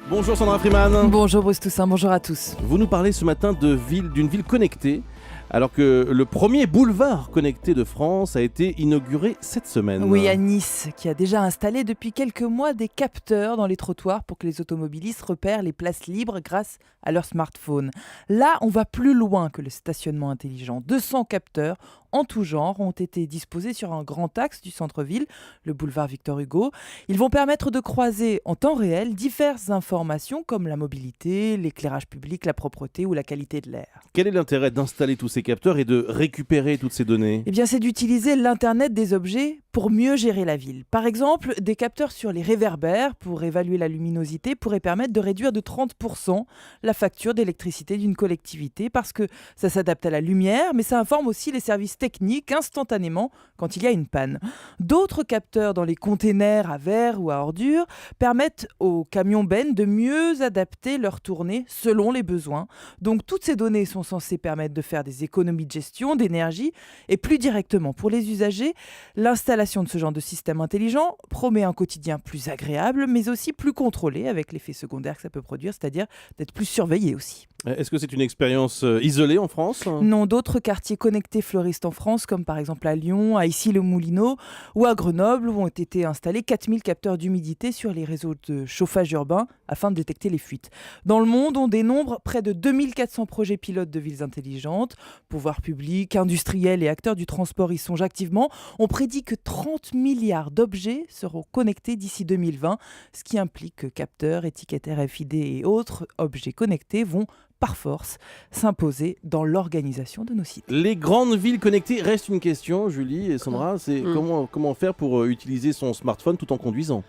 Bonjour Sandra Freeman. Bonjour Bruce Toussaint, bonjour à tous. Vous nous parlez ce matin d'une ville connectée, alors que le premier boulevard connecté de France a été inauguré cette semaine. Oui, à Nice, qui a déjà installé depuis quelques mois des capteurs dans les trottoirs pour que les automobilistes repèrent les places libres grâce à leur smartphone. Là, on va plus loin que le stationnement intelligent. 200 capteurs en tout genre ont été disposés sur un grand axe du centre-ville, le boulevard Victor Hugo. Ils vont permettre de croiser en temps réel diverses informations comme la mobilité, l'éclairage public, la propreté ou la qualité de l'air. Quel est l'intérêt d'installer tous ces capteurs et de récupérer toutes ces données ? Eh bien, c'est d'utiliser l'Internet des objets pour mieux gérer la ville. Par exemple, des capteurs sur les réverbères pour évaluer la luminosité pourraient permettre de réduire de 30% la facture d'électricité d'une collectivité parce que ça s'adapte à la lumière, mais ça informe aussi les services techniques instantanément quand il y a une panne. D'autres capteurs dans les containers à verre ou à ordures permettent aux camions bennes de mieux adapter leur tournée selon les besoins. Donc toutes ces données sont censées permettre de faire des économies de gestion, d'énergie et plus directement pour les usagers, l'installation de ce genre de système intelligent promet un quotidien plus agréable mais aussi plus contrôlé avec l'effet secondaire que ça peut produire, c'est-à-dire d'être plus surveillé aussi. Est-ce que c'est une expérience isolée en France ? Non, d'autres quartiers connectés fleurissent en France, comme par exemple à Lyon, à Issy-les-Moulineaux ou à Grenoble, où ont été installés 4000 capteurs d'humidité sur les réseaux de chauffage urbain afin de détecter les fuites. Dans le monde, on dénombre près de 2400 projets pilotes de villes intelligentes. Pouvoirs publics, industriels et acteurs du transport y songent activement. On prédit que 30 milliards d'objets seront connectés d'ici 2020, ce qui implique que capteurs, étiquettes RFID et autres objets connectés vont par force s'imposer dans l'organisation de nos cités. Les grandes villes connectées, reste une question, Julie et Sandra, c'est comment faire pour utiliser son smartphone tout en conduisant ?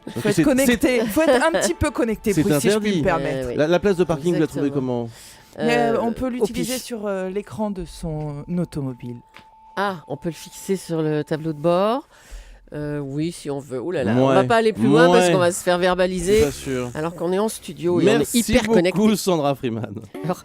Il faut être connecté, il faut être un petit peu connecté, C'est si je puis interdit. me permettre. Oui. La place de parking, vous la trouvez Exactement. comment ? On peut l'utiliser pif. sur l'écran de son automobile. Ah, on peut le fixer sur le tableau de bord. Oui, si on veut. Ouh là là, on Ouais. va pas aller plus loin parce Ouais. qu'on va se faire C'est verbaliser pas sûr. alors qu'on est en studio et Merci on est hyper beaucoup connecté. Sandra Freeman. Alors,